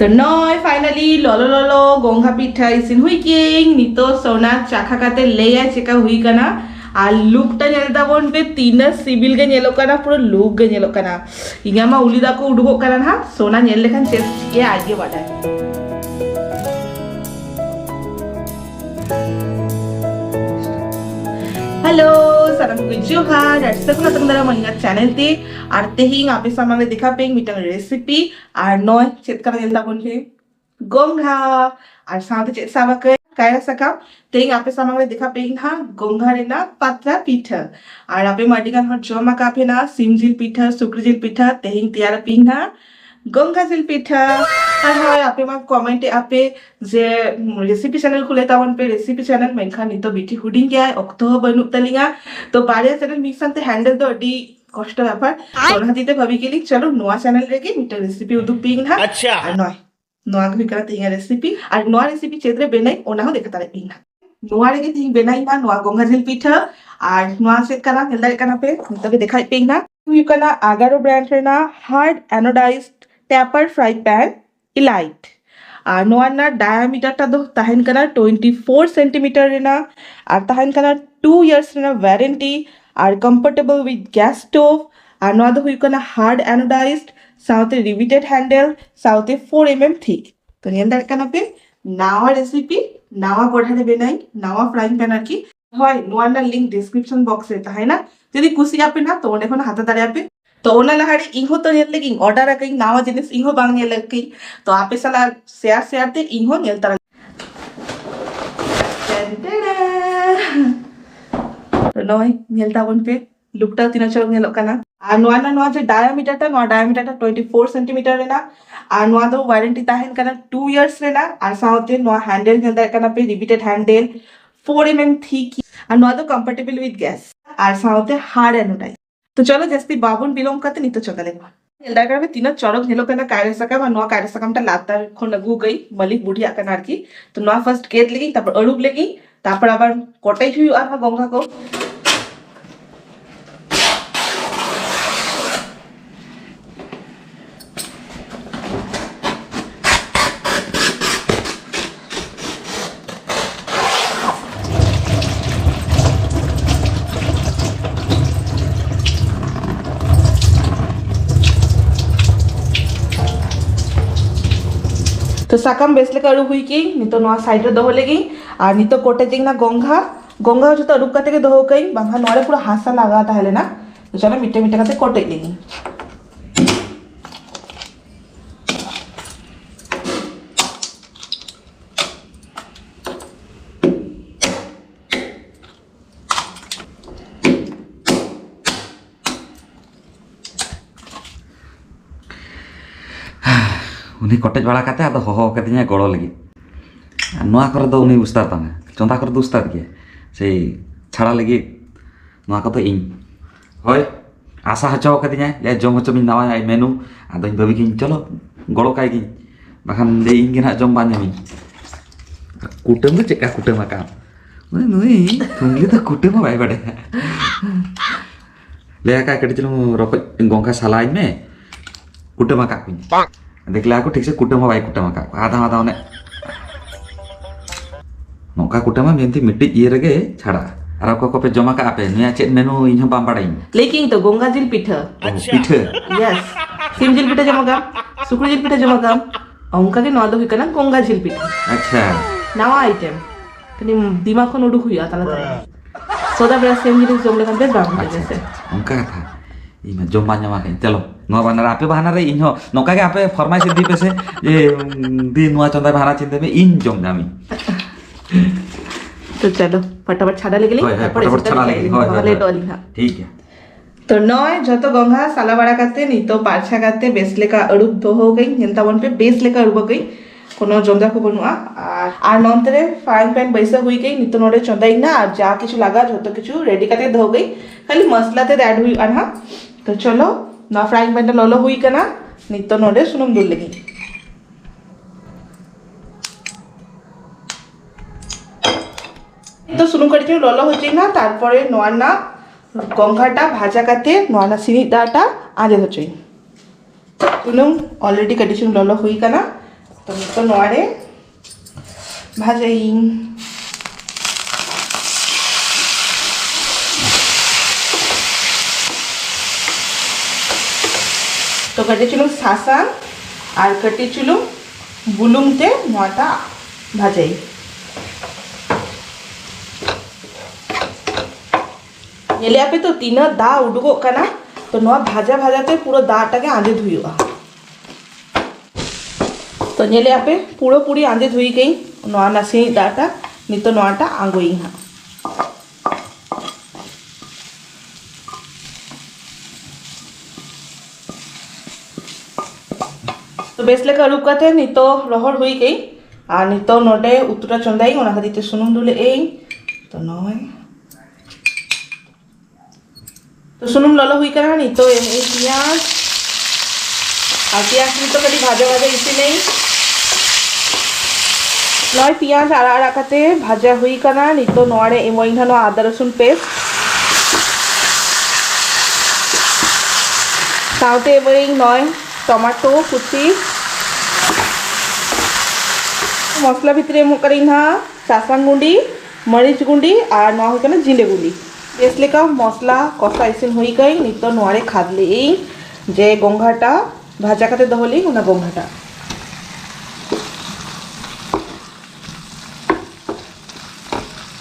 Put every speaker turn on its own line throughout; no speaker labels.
तो नय फाइनली ललो ललो गोंघा पिठा इसिन हुई किंग नितो सोना चाखा काते लेया चेका हुई कना और लुकटा नेलता बोन पे तीना सिबिल गे नेलो कना पूरा लुक गे नेलो कना इङा मा उलिदा को उडुगो कना ना सोना नेल लेखान टेस्ट के आगे बाडाय हेलो सारा जोहार सगुना तंगदारा मनिया चैनल ते और तेहिंग आपे सामने देखा पेंग मिटन रेसिपी और नय चेत करा नेलता बोन पे गोंघा और साथे चेत साबा के कायरा सकाम तेहिंग आपे सामने देखा पेंग हा गोंघा रेना पातला पिठा और आपे माटिकान हर जमा काफे ना सिमजिल पिठा सुक्रिजिल पिठा तेहिंग तैयार पिंग हा गोंघा जिल पिठा और हाय आपे मा कमेंट आपे जे रेसिपी चैनल खुले तावन पे रेसिपी चैनल मेनखा नितो बिटी हुडिंग गया अक्तो बनु तलिंगा तो बारे चैनल मिक्सनते हैंडल दो अडी कष्ट ব্যাপার तो ओनातीते भाबी केली चलो नोआ चैनल रेगे मिटा रेसिपी उदु पिंग हा अच्छा और नय नोआ गबी करा तिंगा रेसिपी और नोआ रेसिपी चेतरे बेनाई ओना हो देखता रे पिंग नोआ रेगे तिंग बेनाई मा नोआ गोंघा जिल पिठा और नोआ सेट करा हेलदा कना पे नितो के देखाई पिंग ना हुई कना आगारो ब्रांड रेना hard anodised taper fry pan elite और नोआ ना डायमीटर टा दो ताहेन कना 24 सेंटीमीटर रेना और ताहेन कना 2 इयर्स रेना वारंटी और कंफर्टेबल विथ गैस स्टोव और नोआ दो हुई कना हार्ड एनोडाइज्ड साउथे रिविटेड हैंडल साउथे 4 mm थिक तो नेल दाड़ कना पे नावा रेसिपी नावा पढ़ारे बेनाई नावा फ्राइंग पैन आर की হয় नोआ ना लिंक डिस्क्रिप्शन बॉक्स रे ताहेना यदि कुसी आपे ना तो ओने कोन हाता दाड़े आपे तो ओना लहाड़ी इहो तो नेल लेकिन ऑर्डर आ कहीं नावा जिनिस इहो बांग नेल कहीं तो आपे साला शेयर ते इहो नेल तारा तो नय नेल तावन पे लुकटा तीन चलो नेल कना आ नोआ जे डायमीटर ता 24 सेंटीमीटर रेना आ नोआ दो वारंटी ताहेन कना 2 इयर्स रेना आ साउथे नोआ हैंडल नेल दा कना पे रिपीटेड हैंडल 4 mm थिक आ नोआ दो कंफर्टेबल विथ गैस आ साउथे हार्ड एनोडाइज तो चलो जस्ती बाबुन बिलोम करते नहीं तो चगले एल्डा करबे तीन चरक हेलो कना कायरे सकाम नोआ कायरे सकामटा लातार खन अगु गई मलिक बुढ़िया कना आरकी तो नोआ फर्स्ट गेट लेगी तापर अड़ुब लेगी तापर आबार कटाई हुई आर गोंघा को तो साकाम बेस लेका अड़ुब हुई की नितो नोआ साइड रे दोहो लेगी और नितो कोटे जिंग ना गोंघा गोंघा जो तो अड़ुब काते के दोहो कई बांगा नोरे पूरा हासा लगा ताहले ना तो चलो मिट्टे मिट्टे काते कोटे लेगी
उन्हीं कटेज बड़ा काते आदो हो कतिया गड़ो लगी नोआ करे दो उन्हीं उस्ताद तांगे चंदा करे दो उस्ताद के से छाड़ा लगी नोआ को तो इन होय आशा हचो कतिया ले जम हचो मिन नावा मेनू आदो इन भाभी की चलो गड़ो काई की बाखान दे इन के ना जम बाने मी कुटम तो चेका कुटम का ओए नुई तुंगली तो कुटम बाय बड़े ले का कटी चलो रको गोंखा सलाई में कुटम का कुኝ देखला को ठीक से कुटम बाय कुटम का आधा आधा ने नोका कुटम मेंती मिट्टी ये रगे छाड़ा और को पे जमा का आपे नया चेत मेनू इन बाम पड़ाई
लेकिन तो गोंघा जिल पिठा
अच्छा पिठा
यस सिम जिल पिठा जमा का सुकुर जिल पिठा जमा का औंका के नोआ दो हुई कना गोंघा जिल पिठा
अच्छा
नावा आइटम तनी दिमाग को उडुक हुई ताला सोदा बेरा सेम जिल जम लेखान बेस बाम जैसे
उनका था इमा जम बान्या माके चलो नोआ बाना आपे बहाना रे इनो नोका के आपे फरमाइश दी पेसे जे दी नोआ चंदा बहाना चिंते में इन जम जामी
तो चलो फटाफट छाड़ा ले गेली
फटाफट छाड़ा ले गेली
ले डोली हां
ठीक है
तो नय जतो गोंघा साला बड़ा काते नी तो पारछा काते बेस लेका अड़ुब दो हो गई नेलता वन पे बेस लेका अड़ुब गई कोनो जंदा को बनुआ और नंतरे फ्राइंग पैन बैसा हुई गई नितो नोडे चंदाई ना और जा किछु लगा जतो किछु रेडी काते धो गई खाली मसला ते ऐड हुई अनहा तो चलो ना फ्राइंग पैन ललो हुई कना नितो नोडे सुनुम दुल लगी तो सुनुम कटी ललो हो ना तारपरे नोआ ना गोंघाटा भाजा काते नोआ ना सिनी दाटा आजे होचई सुनुम ऑलरेडी कटी ललो हुई कना तो नितो नोआरे भाजाई तो कटे चुलुम सासांग और कटे चुलुम बुलुंग ते नोआटा भाजाई नेले आपे तो तीना दा उडुगो कना तो नोआ भाजा भाजाते पूरा दाटाके आंदे धुइयोगा तो नेले आपे पूरा पूरी आंदे धुई गई नोआ नासी दाटा नितो नोआटा आंगोई हा तो बेस लेका रूप काते नितो रोहर हुई गई और नितो नोडे उतुटा चंदाई ओना खातिर सुनुम दुले ए तो नय तो सुनुम ललो हुई करा नितो ए पियाज और पियाज नितो कड़ी भाजा भाजा इसी नहीं नय पियाज आरा आरा काते भाजा हुई करा नितो नोआरे एमोइन हनो आदा रसुन पेस्ट साउते एमोइन नय टमाटो कुची मसला भितर एम करीन हा सासांग गुंडी मरीच गुंडी और नोआ हुई कना जिंदे गुंडी बेस लेका मसला कषा इसिन हुई गई नितो नोआरे खादली जे गोंघाटा भाजा काते दहली उना गोंघाटा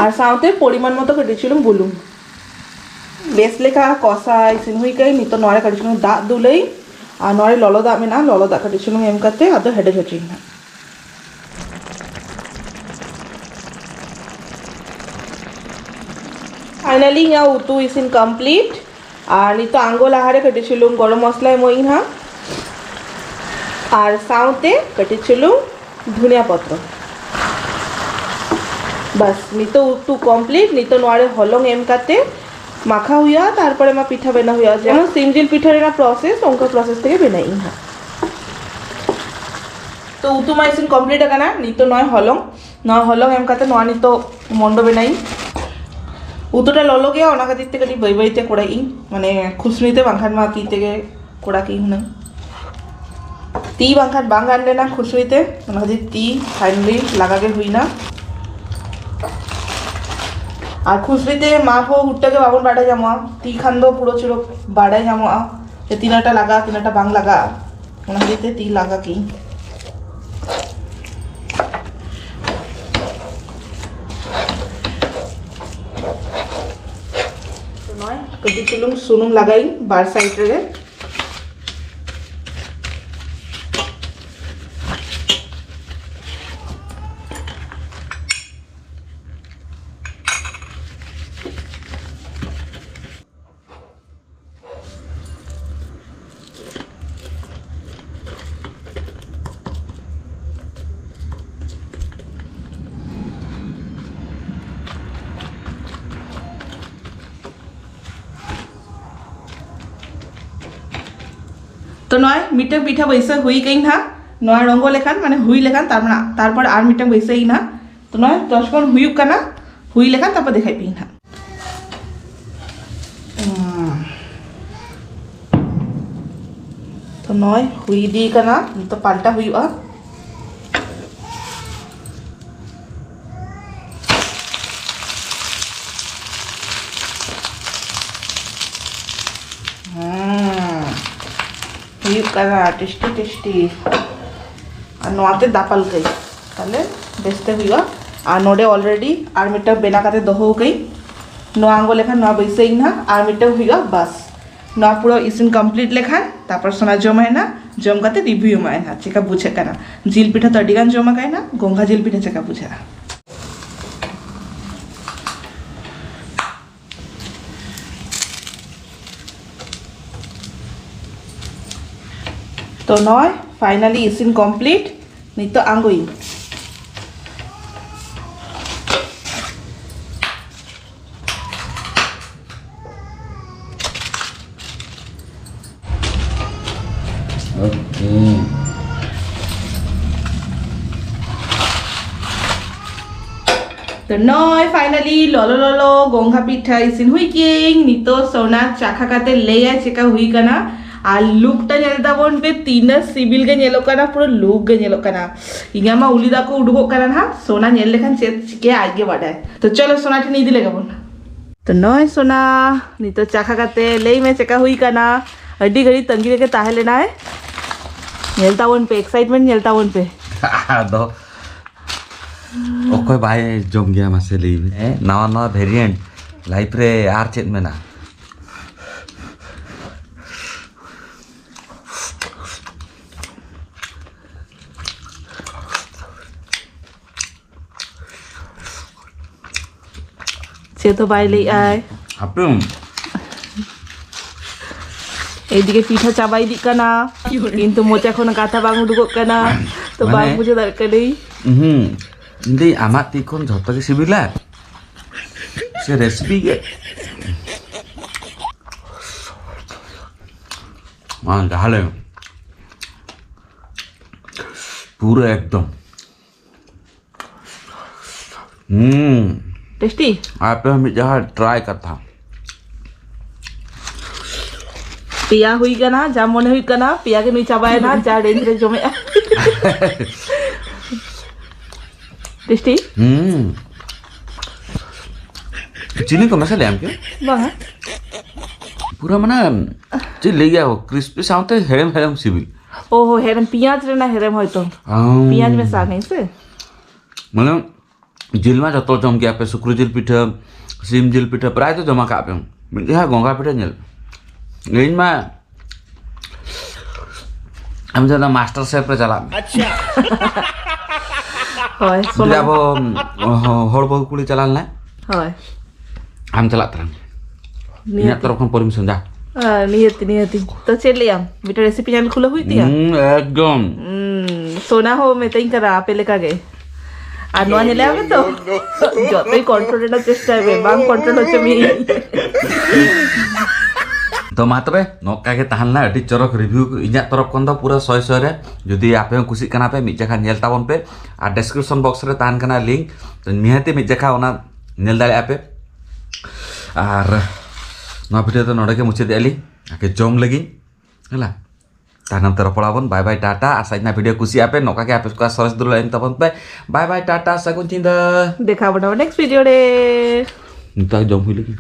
और साउते परिमाण मतो कटिछिलुम बुलुम बेस लेका कषा इसिन हुई गई नितो नोआरे कटिछिलुम दा दुलई और नोआरे ललो दा मेना ललो दा कटिछिलुम एम काते आदो हेडे हचिन फाइनली यहाँ उतु इसिन कमप्लीट और नितो आंगोल आहारे कटिछिलुम गरम मसला एमोइन हा और साउते कटिछिलुम धनिया पत्र बस नितो उतु कमप्लीट नितो नोआरे हलंग एम काते माखा हुआ तारपरे मा पिठा बेना हुआ जेमन सिमजिल पिठार एना प्रोसेस ओंका प्रोसेस थेके बेनाई हा तो उतु मा इसिन कमप्लीट आकाना नितो नय हलंग एम काते नोआ नितो मंडो बेनाई उतुटा ललो गया ओना खातिर ते कटी बै बैते कोड़ाई माने खुसनीते बांखान मा ती तेगे कोड़ा की हुना ती बांखान बांग आनले ना खुसनीते ओना खातिर ती फाइनली लागागे हुईना और खुसनीते मा हो हुट्टाके बाबन बाड़ा जामा ती खान दो पुरो चिरो बाड़ा जामा जे तीनाटा लागा तीनाटा बांग लागा ओना खातिर ते ती लागा की कटी चुलुम सुनुम लगाई बार साइड रे तो नय मिटक पिठा बैसा हुई गई ना नय रंगो लेखान माने हुई लेखान तारपर आर मिटक बैसाई ना तो नय 10 मिनट हुई कना हुई लेखान तारपर देखाई पी ना तो नय हुई दी कना तो पाल्टा हुईआ टेस्टी टेस्टी और नोआते दापाल गई ताले बेचते हुआ और नोडे ऑलरेडी आर मिटा बेना काते दहो गई नोआ आंगो लेखा नोआ बैसई ना आर मिटा हुआ बस नोआ पूरा इसिन कमप्लीट लेखा तापर सोना जमाय ना जम काते रिव्यू माय ना चेका बुझे काना जिल पिठा तो अडिगान जमा गाय ना गोंगा जिल पिठा चेका बुझे तो नय फाइनली इसिन कमप्लीट नितो आंगोई तो नय फाइनली ललो ललो गोंगा पिठा इसिन हुई किंग नितो सोना चाखा काते ले आय चेका हुई कना আর লুকটা নেল তাবন পে তিনা সিভিল গে নেলো কানা পুরো লুক গে নেলো কানা ইঙ্গা মা উলিদা को উডুগো কানা না সোনা নেল লেখান চেত চিকে আগে বাড়ায় তো চলো সোনাটি নিয়ে দিলে কেমন तो नॉय सोना नी तो चाखा काते ले में चेका हुई काना अड्डी घड़ी तंगी के ताहे लेना है नेलता वन पे एक्साइटमेंट नेलता वन पे
ado okoy bai jom gya mase lei nawa nawa variant life re ar chet mena
সে তো বাইলেই আয়
apum
এইদিকে পিঠা চাবাই দিক কানা কিন্তু মোচা এখন গাথা বাং উডুগোক কানা তো বাং বুঝে দরকার নেই
hindi amat tikon jhoto ge sibila se recipe ge मान ढाले पूरा एकदम
टेस्टी
आप हम जहाँ ट्राई करता
पिया हुई काना जा मने हुई काना पिया के नुई चाबाय ना जा रेंज रे जमे टेस्टी
चीनी को मसाले हम के
बांगा
पूरा मना जे ले गया हो क्रिस्पी साउंड हेरम हेरम सिबिल
ओहो हेरम पियाज रे ना हेरम होयतो पियाज में साग नहीं से
মানে জিলমা যত জম গিয়া পে শুক্র জিল পিঠা সিম জিল পিঠা প্রায় তো জমা কাপে ইহা গঙ্গা পিঠা নেল এইমা আমি জানা মাস্টার শেফ রে চালাম
হয় সোনা
যাব হড় বহু কুলি চালাল না
হয়
আমি চালাত রাম নিয়া তরফ কোন পারমিশন যা
नियति नियति तो चल लिया बेटा रेसिपी चैनल खुला हुई थी
একদম
सोना हो मैं तई करा पहले का गए আর নোয়া নিলে হবে তো যতই কন্ট্রোলের চেষ্টা হবে বাং কন্ট্রোল হচ্ছে মি
तो मातबे नौका के तहलना अडी चरक रिव्यू इन्या तरफ कोन द पूरा 100 रे जदि आपे कुसी कना पे मिट जखा नेल ताबन पे आ डिस्क्रिप्शन बॉक्स रे तान कना लिंक तो निहाते मिट जखा ओना नेल दाले आपे आर ना भिडियो तो नोडे के मुचे देली आके जम लगी हला तानम तर पड़ाबन बाय बाय टाटा आ साइना भिडियो कुसी आपे नौका के आपे का सरस दुल इन तबन पे बाय बाय टाटा सगुन चिंदा
देखा बनाओ नेक्स्ट वीडियो रे
निता जम हुई लगी